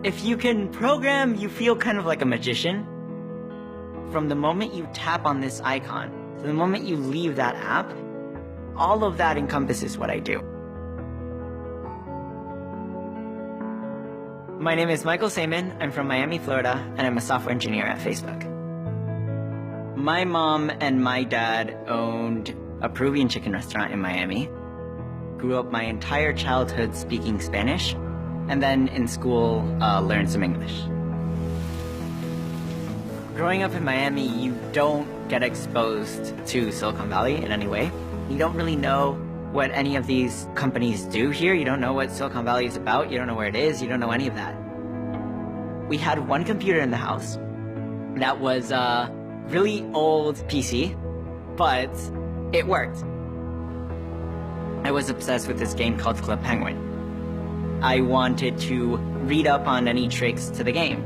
If you can program, you feel kind of like a magician. From the moment you tap on this icon to the moment you leave that app, all of that encompasses what I do. My name is Michael Sayman. I'm from Miami, Florida, and I'm a software engineer at Facebook. My mom and my dad owned a Peruvian chicken restaurant in Miami. Grew up my entire childhood speaking Spanish, and then in school learned some English. Growing up in Miami, you don't get exposed to Silicon Valley in any way. You don't really know what any of these companies do here. You don't know what Silicon Valley is about. You don't know where it is. You don't know any of that. We had one computer in the house that was a really old PC, but it worked. I was obsessed with this game called Club Penguin. I wanted to read up on any tricks to the game.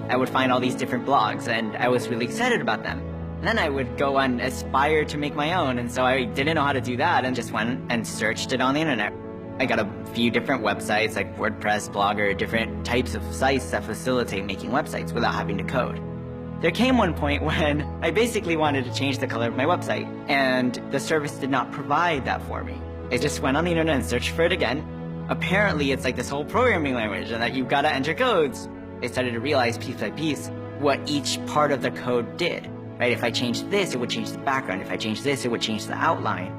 I would find all these different blogs, and I was really excited about them. And then I would go and aspire to make my own, and so I didn't know how to do that and just went and searched it on the internet. I got a few different websites like WordPress, Blogger, different types of sites that facilitate making websites without having to code. There came one point when I basically wanted to change the color of my website, and the service did not provide that for me. I just went on the internet and searched for it again. Apparently, it's like this whole programming language and that you've got to enter codes. I started to realize piece by piece what each part of the code did, right? If I changed this, it would change the background. If I changed this, it would change the outline.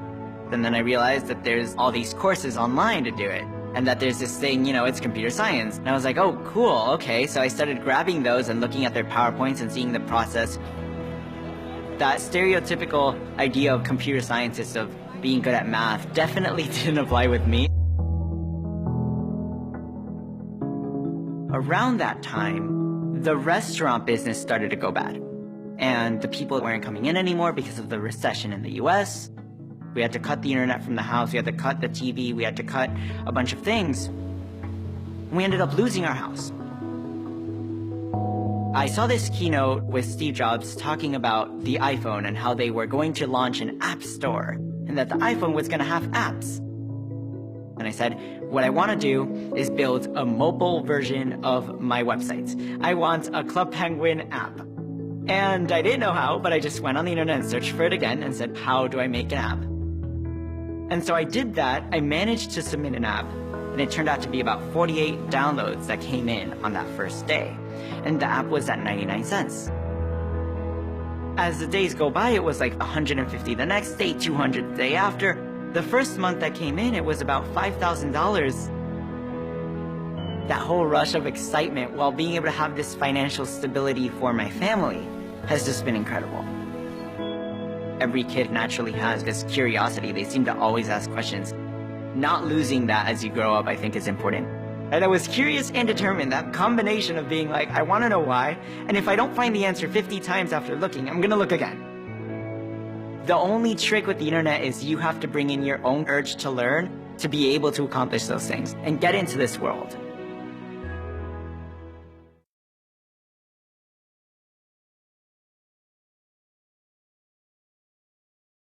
And then I realized that there's all these courses online to do it, and that there's this thing, you know, it's computer science. And I was like, oh, cool, okay. So I started grabbing those and looking at their PowerPoints and seeing the process. That stereotypical idea of computer scientists of being good at math definitely didn't apply with me. Around that time, the restaurant business started to go bad. And the people weren't coming in anymore because of the recession in the US. We had to cut the internet from the house, we had to cut the TV, we had to cut a bunch of things. We ended up losing our house. I saw this keynote with Steve Jobs talking about the iPhone and how they were going to launch an app store and that the iPhone was going to have apps. And I said, what I want to do is build a mobile version of my website. I want a Club Penguin app. And I didn't know how, but I just went on the internet and searched for it again and said, how do I make an app? And so I did that. I managed to submit an app, and it turned out to be about 48 downloads that came in on that first day. And the app was at 99 cents. As the days go by, it was like 150 the next day, 200 the day after. The first month that came in, it was about $5,000. That whole rush of excitement while being able to have this financial stability for my family has just been incredible. Every kid naturally has this curiosity. They seem to always ask questions. Not losing that as you grow up, I think, is important. And I was curious and determined, that combination of being like, I want to know why, and if I don't find the answer 50 times after looking, I'm going to look again. The only trick with the internet is you have to bring in your own urge to learn to be able to accomplish those things and get into this world.